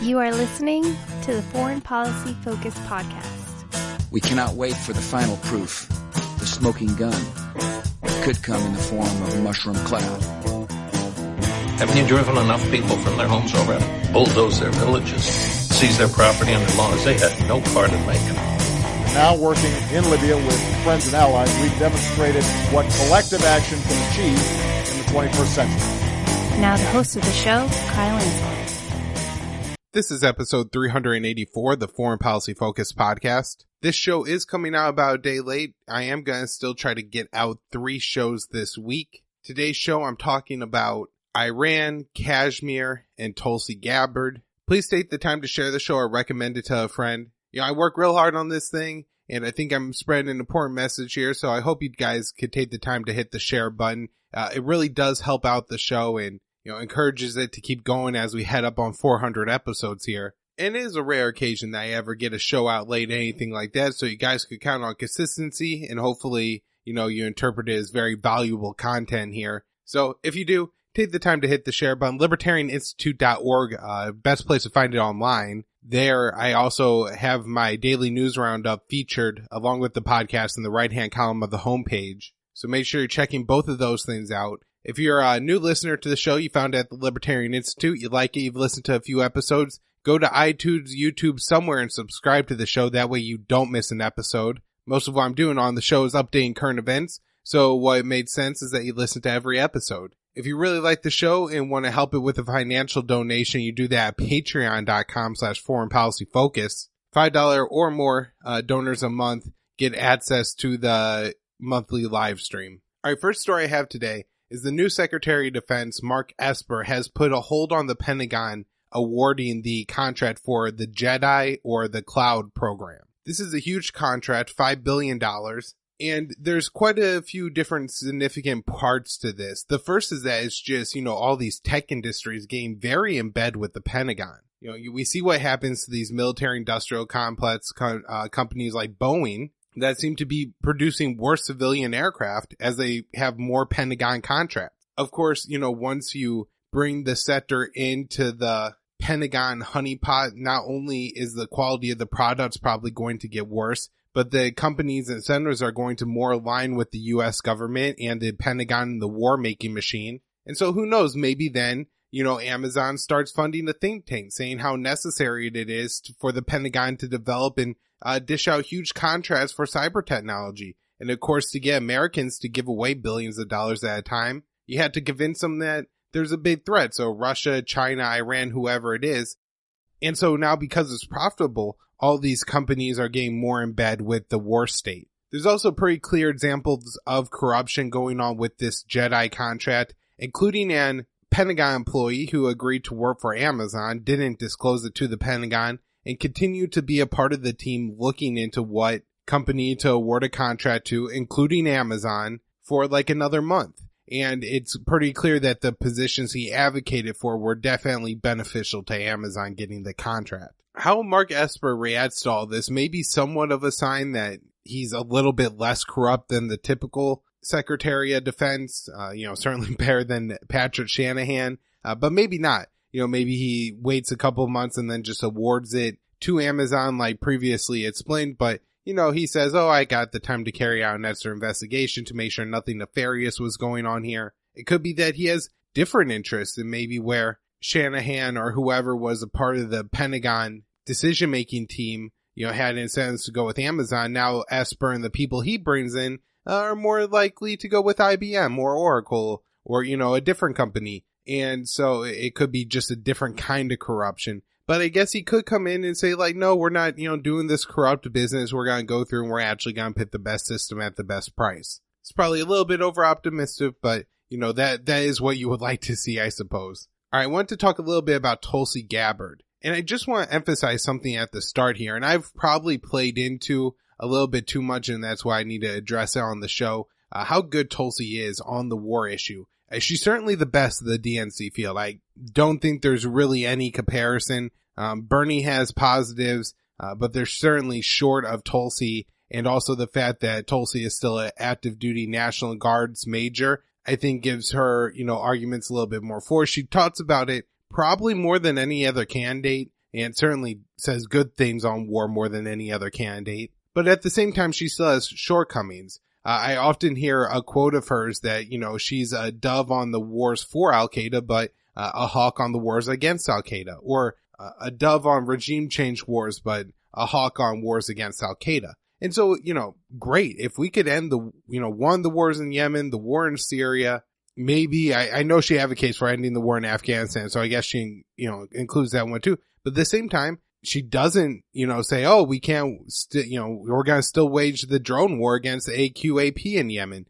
You are listening to the Foreign Policy Focus podcast. We cannot wait for the final proof. The smoking gun could come in the form of a mushroom cloud. Haven't you driven enough people from their homes already? Bulldoze their villages, seize their property under laws they had no part in making. Now working in Libya with friends and allies, we've demonstrated what collective action can achieve in the 21st century. Now the host of the show, Kyle Insel. This is episode 384, the Foreign Policy Focus podcast. This show is coming out about a day late. I am going to still try to get out 3 shows this week. Today's show, I'm talking about Iran, Kashmir, and Tulsi Gabbard. Please take the time to share the show or recommend it to a friend. You know, I work real hard on this thing, and I think I'm spreading an important message here, so I hope you guys could take the time to hit the share button. It really does help out the show and encourages it to keep going as we head up on 400 episodes here. And it is a rare occasion that I ever get a show out late, anything like that, so you guys could count on consistency, and hopefully, you interpret it as very valuable content here. So if you do, take the time to hit the share button. LibertarianInstitute.org, best place to find it online. There, I also have my daily news roundup featured along with the podcast in the right-hand column of the homepage. So make sure you're checking both of those things out. If you're a new listener to the show, you found it at the Libertarian Institute, you like it, you've listened to a few episodes, go to iTunes, YouTube, somewhere and subscribe to the show. That way you don't miss an episode. Most of what I'm doing on the show is updating current events. So what made sense is that you listen to every episode. If you really like the show and want to help it with a financial donation, you do that at patreon.com/foreignpolicyfocus. $5 or more donors a month get access to the monthly live stream. All right, first story I have today is the new Secretary of Defense, Mark Esper, has put a hold on the Pentagon awarding the contract for the Jedi or the Cloud program. This is a huge contract, $5 billion, and there's quite a few different significant parts to this. The first is that it's just, all these tech industries getting very in bed with the Pentagon. We see what happens to these military-industrial complex companies like Boeing that seem to be producing worse civilian aircraft as they have more Pentagon contracts. Of course, once you bring the sector into the Pentagon honeypot, not only is the quality of the products probably going to get worse, but the companies and centers are going to more align with the U.S. government and the Pentagon and the war-making machine. And so who knows, maybe then, Amazon starts funding a think tank saying how necessary it is for the Pentagon to develop and dish out huge contracts for cyber technology. And of course, to get Americans to give away billions of dollars at a time, you had to convince them that there's a big threat. So Russia, China, Iran, whoever it is. And so now because it's profitable, all these companies are getting more in bed with the war state. There's also pretty clear examples of corruption going on with this Jedi contract, including an Pentagon employee who agreed to work for Amazon, didn't disclose it to the Pentagon, and continued to be a part of the team looking into what company to award a contract to, including Amazon, for like another month. And it's pretty clear that the positions he advocated for were definitely beneficial to Amazon getting the contract. How Mark Esper reacts to all this may be somewhat of a sign that he's a little bit less corrupt than the typical Secretary of Defense, certainly better than Patrick Shanahan, but maybe not. Maybe he waits a couple of months and then just awards it to Amazon like previously explained. But, he says, I got the time to carry out an extra investigation to make sure nothing nefarious was going on here. It could be that he has different interests and maybe where Shanahan or whoever was a part of the Pentagon decision-making team, had incentives to go with Amazon. Now Esper and the people he brings in are more likely to go with IBM or Oracle or, a different company. And so it could be just a different kind of corruption. But I guess he could come in and say no, we're not, doing this corrupt business. We're going to go through and we're actually going to pick the best system at the best price. It's probably a little bit over optimistic, but that is what you would like to see, I suppose. All right, I want to talk a little bit about Tulsi Gabbard. And I just want to emphasize something at the start here. And I've probably played into a little bit too much, and that's why I need to address it on the show, how good Tulsi is on the war issue. She's certainly the best of the DNC field. I don't think there's really any comparison. Bernie has positives, but they're certainly short of Tulsi, and also the fact that Tulsi is still an active duty National Guards major, I think gives her, arguments a little bit more force. She talks about it probably more than any other candidate, and certainly says good things on war more than any other candidate. But at the same time, she still has shortcomings. I often hear a quote of hers that, she's a dove on the wars for Al-Qaeda, but a hawk on the wars against Al-Qaeda, or a dove on regime change wars, but a hawk on wars against Al-Qaeda. And so, great. If we could end the wars in Yemen, the war in Syria, maybe, I know she advocates for ending the war in Afghanistan, so I guess she, includes that one too. But at the same time, she doesn't, say, oh, we can't, we're going to still wage the drone war against the AQAP in Yemen,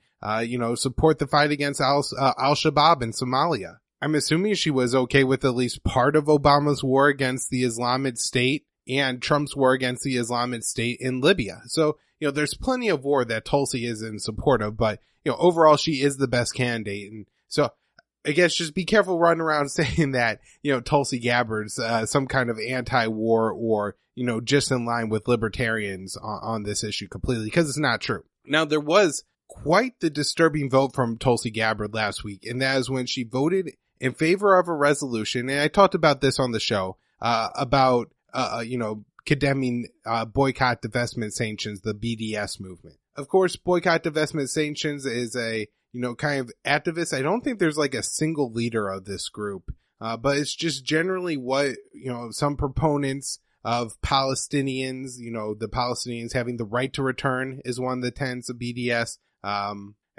support the fight against Al-Shabaab in Somalia. I'm assuming she was okay with at least part of Obama's war against the Islamic State and Trump's war against the Islamic State in Libya. So, there's plenty of war that Tulsi is in support of, but, overall she is the best candidate. And so I guess just be careful running around saying that, Tulsi Gabbard's some kind of anti-war or, just in line with libertarians on this issue completely, because it's not true. Now, there was quite the disturbing vote from Tulsi Gabbard last week, and that is when she voted in favor of a resolution, and I talked about this on the show, about, condemning boycott, divestment, sanctions, the BDS movement. Of course, boycott, divestment, sanctions is a, kind of activist. I don't think there's like a single leader of this group, but it's just generally what, some proponents of Palestinians, the Palestinians having the right to return is one of the tenets of BDS. I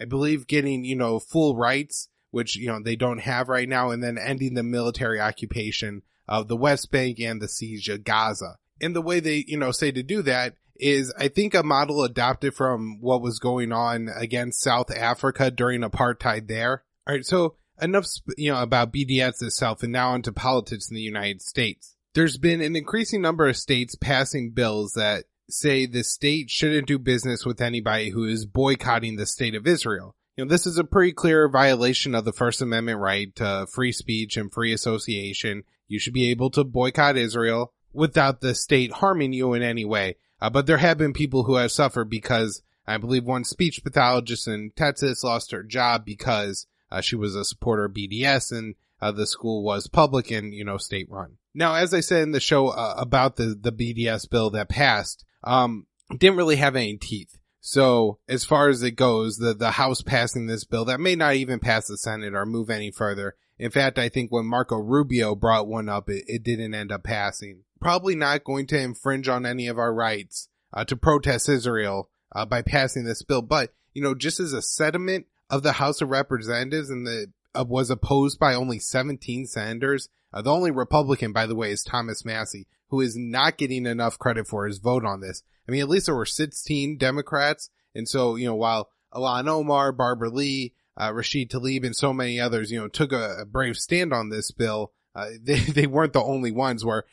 believe getting, full rights, which, they don't have right now, and then ending the military occupation of the West Bank and the siege of Gaza. And the way they, say to do that is, I think, a model adopted from what was going on against South Africa during apartheid there. All right, so enough, about BDS itself, and now onto politics in the United States. There's been an increasing number of states passing bills that say the state shouldn't do business with anybody who is boycotting the state of Israel. This is a pretty clear violation of the First Amendment right to free speech and free association. You should be able to boycott Israel without the state harming you in any way. But there have been people who have suffered because I believe one speech pathologist in Texas lost her job because she was a supporter of BDS, and the school was public and, state run. Now, as I said in the show about the BDS bill that passed, didn't really have any teeth. So as far as it goes, the House passing this bill, that may not even pass the Senate or move any further. In fact, I think when Marco Rubio brought one up, it didn't end up passing. Probably not going to infringe on any of our rights to protest Israel by passing this bill. But, just as a sediment of the House of Representatives, and was opposed by only 17 senators. The only Republican, by the way, is Thomas Massie, who is not getting enough credit for his vote on this. I mean, at least there were 16 Democrats. And so, while Ilhan Omar, Barbara Lee, Rashid Tlaib, and so many others, took a brave stand on this bill, they weren't the only ones where,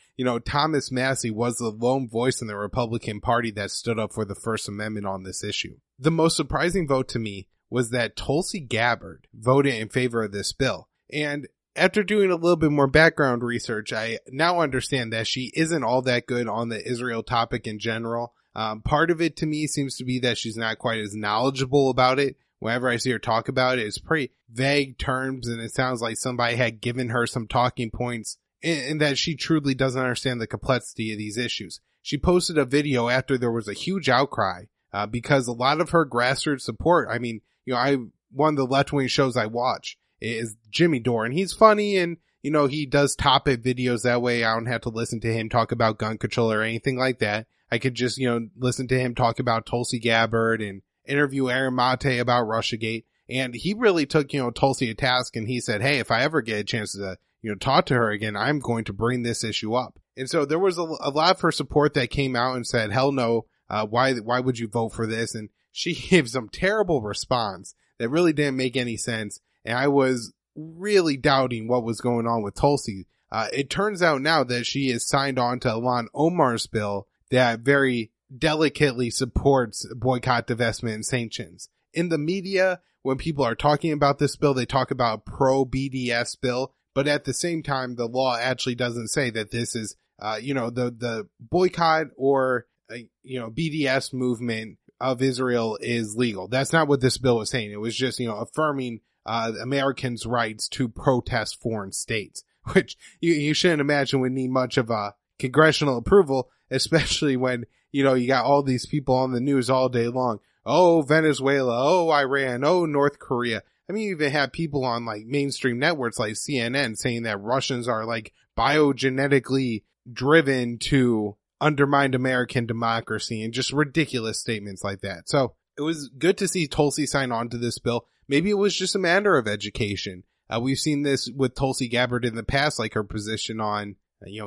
Thomas Massie was the lone voice in the Republican Party that stood up for the First Amendment on this issue. The most surprising vote to me was that Tulsi Gabbard voted in favor of this bill. And after doing a little bit more background research, I now understand that she isn't all that good on the Israel topic in general. Part of it to me seems to be that she's not quite as knowledgeable about it. Whenever I see her talk about it, it's pretty vague terms, and it sounds like somebody had given her some talking points, and that she truly doesn't understand the complexity of these issues. She posted a video after there was a huge outcry, because a lot of her grassroots support, I mean, one of the left-wing shows I watch is Jimmy Dore, and he's funny, and, he does topic videos that way. I don't have to listen to him talk about gun control or anything like that. I could just, listen to him talk about Tulsi Gabbard and interview Aaron Mate about Russiagate. And he really took, Tulsi to task, and he said, hey, if I ever get a chance to, talk to her again, I'm going to bring this issue up. And so there was a lot of her support that came out and said, hell no, why would you vote for this? And she gave some terrible response that really didn't make any sense. And I was really doubting what was going on with Tulsi. It turns out now that she is signed on to Ilhan Omar's bill that very delicately supports boycott, divestment, and sanctions. In the media, when people are talking about this bill, they talk about a pro-BDS bill, but at the same time, the law actually doesn't say that this is, the boycott or, BDS movement of Israel is legal. That's not what this bill was saying. It was just, affirming Americans' rights to protest foreign states, which you shouldn't imagine would need much of a congressional approval, especially when, you got all these people on the news all day long. Oh, Venezuela. Oh, Iran. Oh, North Korea. I mean, you even have people on like mainstream networks like CNN saying that Russians are like biogenetically driven to undermine American democracy and just ridiculous statements like that. So it was good to see Tulsi sign on to this bill. Maybe it was just a matter of education. We've seen this with Tulsi Gabbard in the past, like her position on,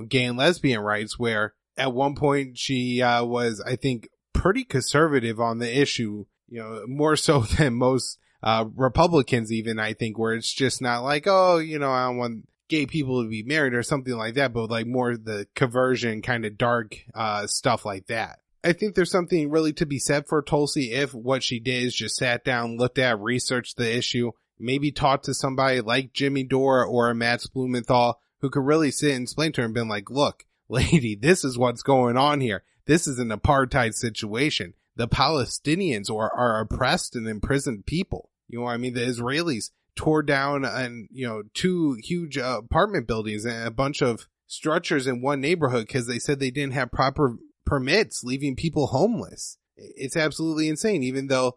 gay and lesbian rights, where at one point she was, I think, pretty conservative on the issue, more so than most Republicans even, I think, where it's just not like, oh, I don't want gay people to be married or something like that, but like more the conversion kind of dark stuff like that. I think there's something really to be said for Tulsi if what she did is just sat down, looked at, researched the issue, maybe talked to somebody like Jimmy Dore or Matt Blumenthal who could really sit and explain to her and been like, look, lady, this is what's going on here. This is an apartheid situation. The Palestinians are oppressed and imprisoned people. The Israelis tore down two huge apartment buildings and a bunch of structures in one neighborhood because they said they didn't have proper permits, leaving people homeless. It's absolutely insane, even though,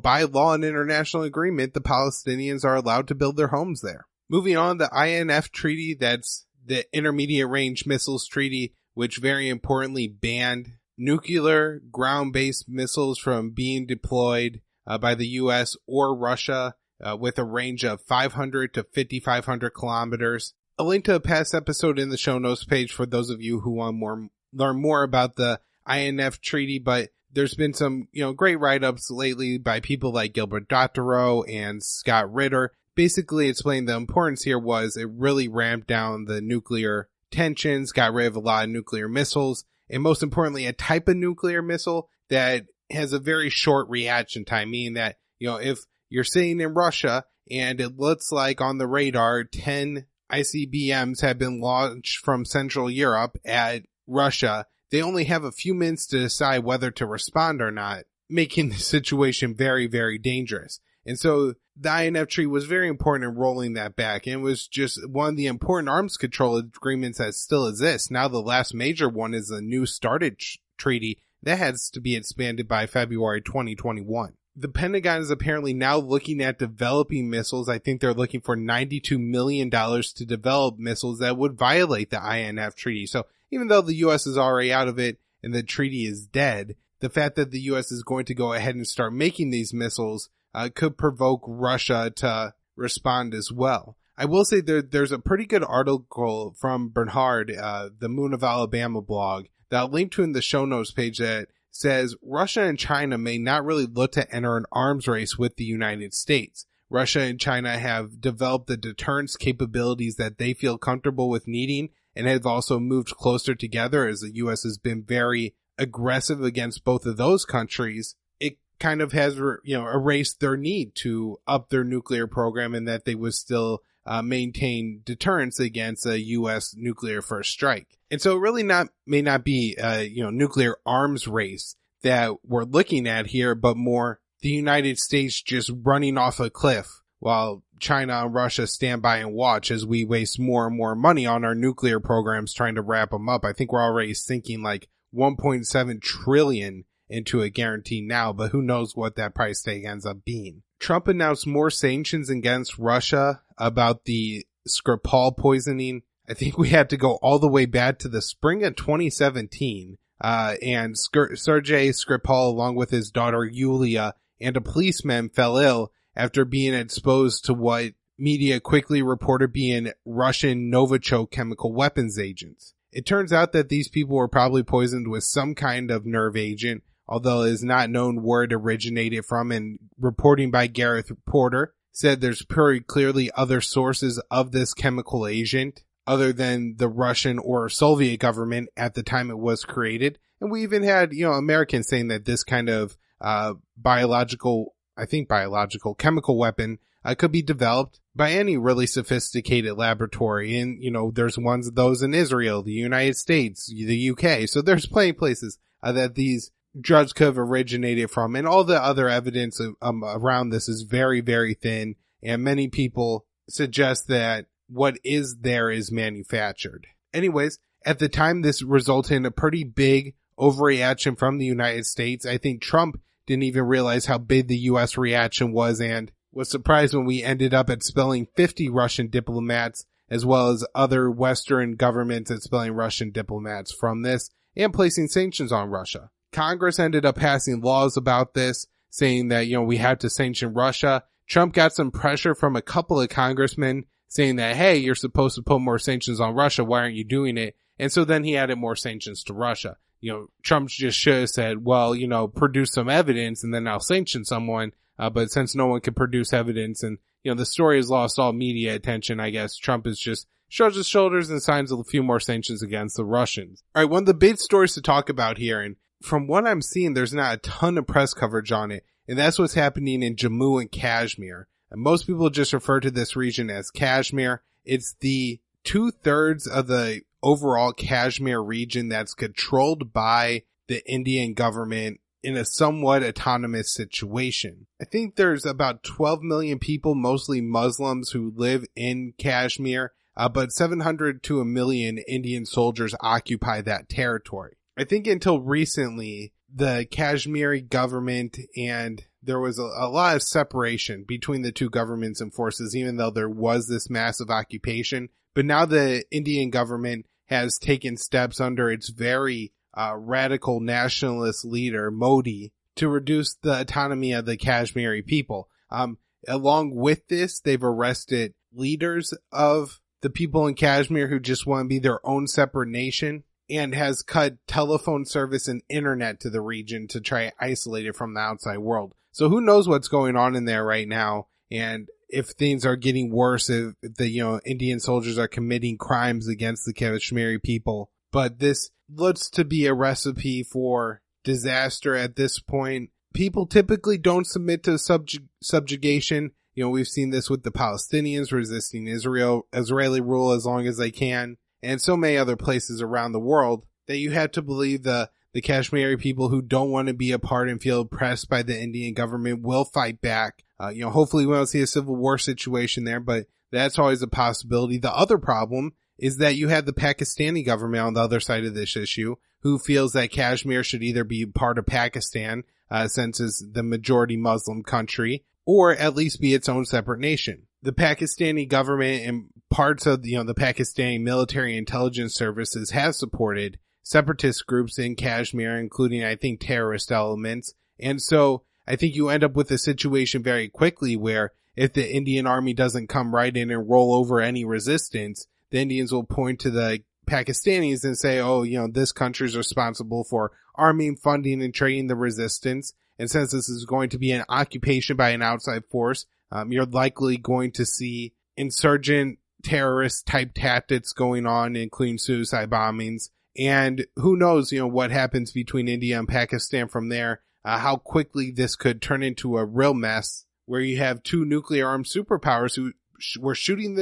by law and international agreement, the Palestinians are allowed to build their homes there. Moving on, the INF Treaty, that's the Intermediate Range Missiles Treaty, which very importantly banned nuclear ground-based missiles from being deployed by the U.S. or Russia with a range of 500 to 5,500 kilometers. A link to a past episode in the show notes page for those of you who want learn more about the INF Treaty, but there's been some, great write-ups lately by people like Gilbert Doctorow and Scott Ritter. Basically explaining the importance here was it really ramped down the nuclear tensions, got rid of a lot of nuclear missiles, and most importantly, a type of nuclear missile that has a very short reaction time, meaning that, if you're sitting in Russia and it looks like on the radar 10 ICBMs have been launched from Central Europe at Russia, they only have a few minutes to decide whether to respond or not, making the situation very, very dangerous. And so the INF Treaty was very important in rolling that back, and it was just one of the important arms control agreements that still exists. Now the last major one is a new started treaty that has to be expanded by February 2021. The Pentagon is apparently now looking at developing missiles. I think they're looking for $92 million to develop missiles that would violate the INF Treaty. So even though the U.S. is already out of it and the treaty is dead, the fact that the U.S. is going to go ahead and start making these missiles could provoke Russia to respond as well. I will say there's a pretty good article from Bernhard, the Moon of Alabama blog, that I'll link to in the show notes page that says Russia and China may not really look to enter an arms race with the United States. Russia and China have developed the deterrence capabilities that they feel comfortable with needing and have also moved closer together as the U.S. has been very aggressive against both of those countries. It kind of has, erased their need to up their nuclear program and that they would still maintain deterrence against a U.S. nuclear first strike. And so it really may not be a, nuclear arms race that we're looking at here, but more the United States just running off a cliff while China and Russia stand by and watch as we waste more and more money on our nuclear programs trying to wrap them up. I think we're already sinking like 1.7 trillion into a guarantee now, but who knows what that price tag ends up being. Trump announced more sanctions against Russia about the Skripal poisoning. I think we had to go all the way back to the spring of 2017. And Sergei Skripal, along with his daughter Yulia and a policeman, fell ill after being exposed to what media quickly reported being Russian Novichok chemical weapons agents. It turns out that these people were probably poisoned with some kind of nerve agent, although it is not known where it originated from, and reporting by Gareth Porter said there's pretty clearly other sources of this chemical agent other than the Russian or Soviet government at the time it was created. And we even had, Americans saying that this kind of biological chemical weapon could be developed by any really sophisticated laboratory. And, there's ones of those in Israel, the United States, the UK. So there's plenty of places that these drugs could have originated from. And all the other evidence around this is very, very thin. And many people suggest that what is there is manufactured. Anyways, at the time, this resulted in a pretty big overreaction from the United States. I think Trump didn't even realize how big the U.S. reaction was and was surprised when we ended up expelling 50 Russian diplomats, as well as other Western governments expelling Russian diplomats from this and placing sanctions on Russia. Congress ended up passing laws about this, saying that, we had to sanction Russia. Trump got some pressure from a couple of congressmen saying that, hey, you're supposed to put more sanctions on Russia. Why aren't you doing it? And so then he added more sanctions to Russia. Trump just should have said, well, produce some evidence and then I'll sanction someone. But since no one could produce evidence and, the story has lost all media attention, I guess Trump is just shrugs his shoulders and signs a few more sanctions against the Russians. All right, one of the big stories to talk about here, and from what I'm seeing, there's not a ton of press coverage on it, and that's what's happening in Jammu and Kashmir. And most people just refer to this region as Kashmir. It's the 2/3 of the overall Kashmir region that's controlled by the Indian government in a somewhat autonomous situation. I think there's about 12 million people, mostly Muslims, who live in Kashmir, but 700 to 1 million Indian soldiers occupy that territory. I think until recently, the Kashmiri government and there was a lot of separation between the two governments and forces, even though there was this massive occupation. But now the Indian government has taken steps under its very radical nationalist leader, Modi, to reduce the autonomy of the Kashmiri people. Along with this, they've arrested leaders of the people in Kashmir who just want to be their own separate nation, and has cut telephone service and internet to the region to try to isolate it from the outside world. So who knows what's going on in there right now, and if things are getting worse, if the Indian soldiers are committing crimes against the Kashmiri people. But this looks to be a recipe for disaster at this point. People typically don't submit to subjugation. We've seen this with the Palestinians resisting Israeli rule as long as they can, and so many other places around the world, that you have to believe the Kashmiri people who don't want to be a part and feel oppressed by the Indian government will fight back. Hopefully we won't see a civil war situation there, but that's always a possibility. The other problem is that you have the Pakistani government on the other side of this issue, who feels that Kashmir should either be part of Pakistan, since it's the majority Muslim country, or at least be its own separate nation. The Pakistani government and parts of the Pakistani military intelligence services have supported separatist groups in Kashmir, including, I think, terrorist elements. And so I think you end up with a situation very quickly where if the Indian army doesn't come right in and roll over any resistance, the Indians will point to the Pakistanis and say, this country is responsible for arming, funding, and training the resistance. And since this is going to be an occupation by an outside force, you're likely going to see insurgent terrorist type tactics going on, including suicide bombings. And who knows, what happens between India and Pakistan from there, how quickly this could turn into a real mess where you have two nuclear armed superpowers who were shooting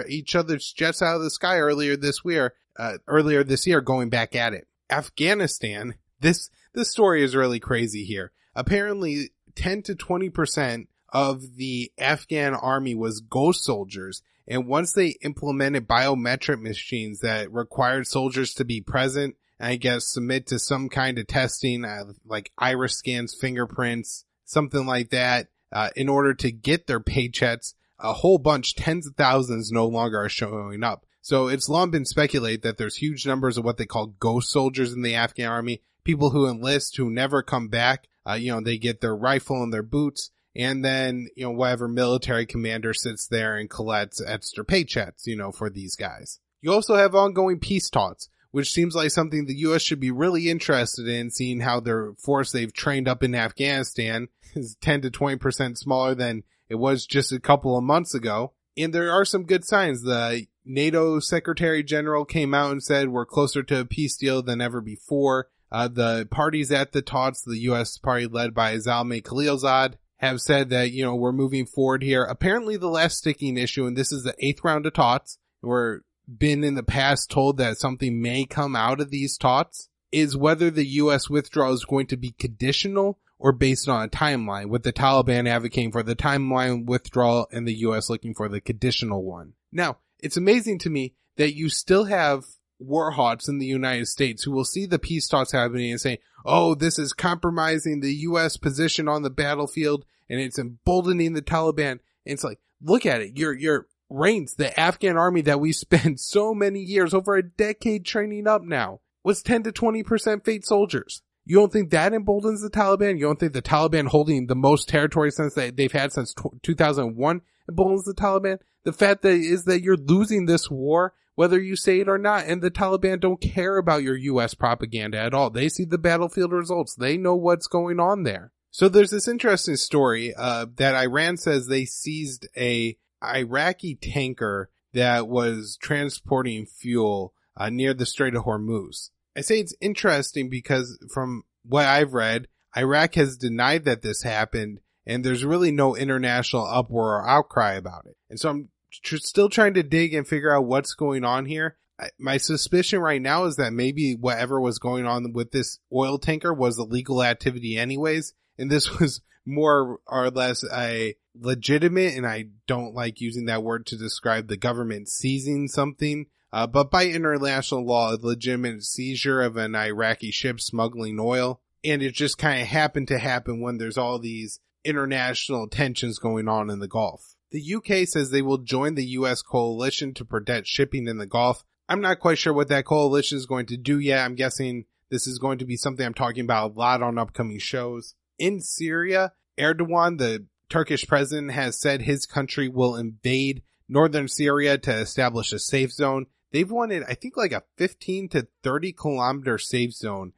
each other's jets out of the sky earlier this year, going back at it. Afghanistan, this story is really crazy here. Apparently 10 to 20% of the Afghan army was ghost soldiers. And once they implemented biometric machines that required soldiers to be present, and I guess submit to some kind of testing, like iris scans, fingerprints, something like that, in order to get their paychecks, a whole bunch, tens of thousands no longer are showing up. So it's long been speculated that there's huge numbers of what they call ghost soldiers in the Afghan army, people who enlist, who never come back. They get their rifle and their boots, and then, whatever military commander sits there and collects extra paychecks, for these guys. You also have ongoing peace talks, which seems like something the U.S. should be really interested in, seeing how their force they've trained up in Afghanistan is 10 to 20% smaller than it was just a couple of months ago. And there are some good signs. The NATO Secretary General came out and said we're closer to a peace deal than ever before. The parties at the talks, the U.S. party led by Zalmay Khalilzad, have said that, we're moving forward here. Apparently the last sticking issue, and this is the 8th round of talks, we're been in the past told that something may come out of these talks, is whether the U.S. withdrawal is going to be conditional or based on a timeline, with the Taliban advocating for the timeline withdrawal and the U.S. looking for the conditional one. Now, it's amazing to me that you still have war hawks in the United States who will see the peace talks happening and say, oh, this is compromising the U.S. position on the battlefield and it's emboldening the Taliban. And it's like, look at it. Your reigns, the Afghan army that we spent so many years, over a decade training up now, was 10 to 20% fake soldiers. You don't think that emboldens the Taliban? You don't think the Taliban holding the most territory since they've had since 2001 emboldens the Taliban? The fact that is that you're losing this war, whether you say it or not, and the Taliban don't care about your U.S. propaganda at all. They see the battlefield results. They know what's going on there. So there's this interesting story that Iran says they seized a Iraqi tanker that was transporting fuel near the Strait of Hormuz. I say it's interesting because from what I've read, Iraq has denied that this happened, and there's really no international uproar or outcry about it. And so I'm still trying to dig and figure out what's going on here. My suspicion right now is that maybe whatever was going on with this oil tanker was illegal activity anyways, and this was more or less a legitimate, and I don't like using that word to describe the government seizing something, but by international law, a legitimate seizure of an Iraqi ship smuggling oil. And it just kind of happened to happen when there's all these international tensions going on in the Gulf. The UK says they will join the US coalition to protect shipping in the Gulf. I'm not quite sure what that coalition is going to do yet. I'm guessing this is going to be something I'm talking about a lot on upcoming shows. In Syria, Erdogan, the Turkish president, has said his country will invade northern Syria to establish a safe zone. They've wanted, I think, like a 15 to 30 kilometer safe zone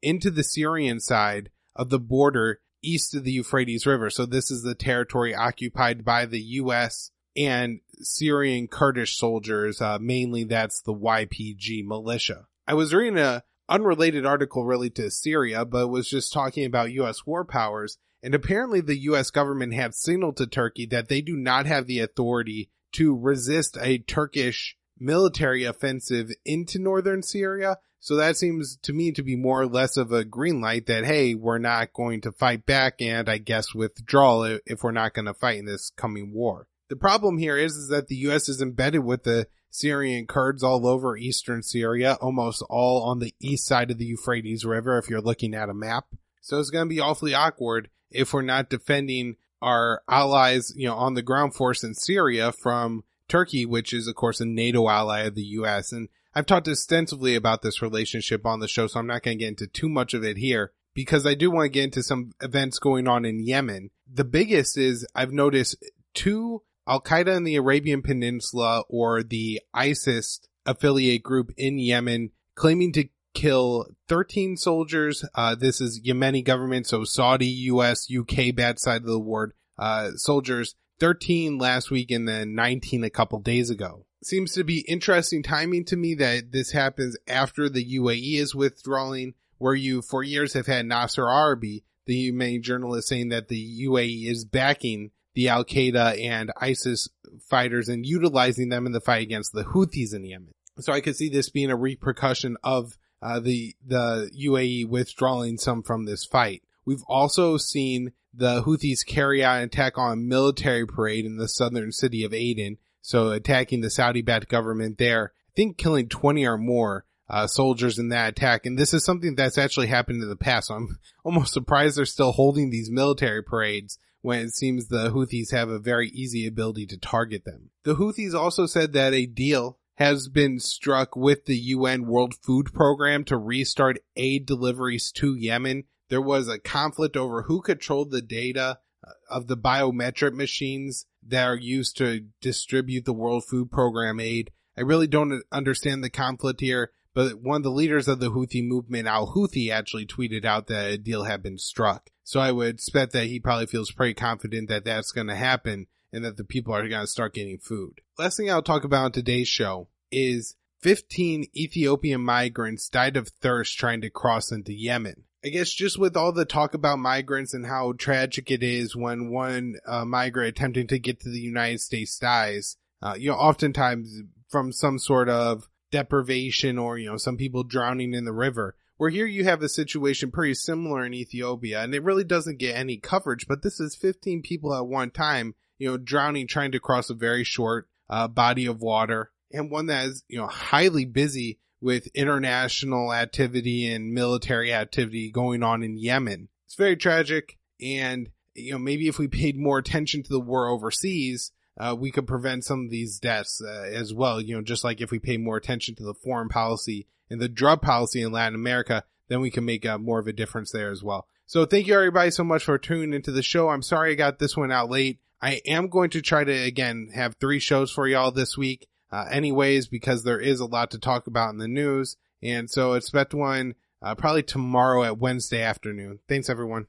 into the Syrian side of the border east of the Euphrates River. So this is the territory occupied by the U.S. and Syrian Kurdish soldiers. Mainly that's the YPG militia. I was reading a unrelated article really to Syria, but was just talking about U.S. war powers. And apparently the U.S. government had signaled to Turkey that they do not have the authority to resist a Turkish military offensive into northern Syria. So that seems to me to be more or less of a green light that, hey, we're not going to fight back and I guess withdraw if we're not going to fight in this coming war. The problem here is that the U.S. is embedded with the Syrian Kurds all over eastern Syria, almost all on the east side of the Euphrates River if you're looking at a map. So it's going to be awfully awkward if we're not defending our allies, on the ground force in Syria from Turkey, which is, of course, a NATO ally of the U.S. And I've talked extensively about this relationship on the show, so I'm not going to get into too much of it here because I do want to get into some events going on in Yemen. The biggest is I've noticed two Al-Qaeda in the Arabian Peninsula or the ISIS affiliate group in Yemen claiming to kill 13 soldiers. This is Yemeni government, so Saudi, US, UK, bad side of the word, soldiers. 13 last week and then 19 a couple days ago. Seems to be interesting timing to me that this happens after the UAE is withdrawing, where you for years have had Nasser Arabi, the Yemeni journalist, saying that the UAE is backing the Al-Qaeda and ISIS fighters and utilizing them in the fight against the Houthis in Yemen. So I could see this being a repercussion of the UAE withdrawing some from this fight. We've also seen the Houthis carry out an attack on a military parade in the southern city of Aden, so attacking the Saudi-backed government there. I think killing 20 or more soldiers in that attack, and this is something that's actually happened in the past, so I'm almost surprised they're still holding these military parades when it seems the Houthis have a very easy ability to target them. The Houthis also said that a deal has been struck with the UN World Food Program to restart aid deliveries to Yemen. There was a conflict over who controlled the data of the biometric machines that are used to distribute the World Food Program aid. I really don't understand the conflict here, but one of the leaders of the Houthi movement, al-Houthi, actually tweeted out that a deal had been struck. So I would expect that he probably feels pretty confident that that's going to happen and that the people are going to start getting food. Last thing I'll talk about on today's show is 15 Ethiopian migrants died of thirst trying to cross into Yemen. I guess just with all the talk about migrants and how tragic it is when one migrant attempting to get to the United States dies, oftentimes from some sort of deprivation or, some people drowning in the river. Where here you have a situation pretty similar in Ethiopia, and it really doesn't get any coverage, but this is 15 people at one time, drowning, trying to cross a very short body of water, and one that is, highly busy with international activity and military activity going on in Yemen. It's very tragic, and maybe if we paid more attention to the war overseas, we could prevent some of these deaths as well. Just like if we pay more attention to the foreign policy and the drug policy in Latin America, then we can make more of a difference there as well. So thank you everybody so much for tuning into the show. I'm sorry I got this one out late. I am going to try to, again, have 3 shows for y'all this week. Anyways, because there is a lot to talk about in the news. And so expect one probably tomorrow at Wednesday afternoon. Thanks, everyone.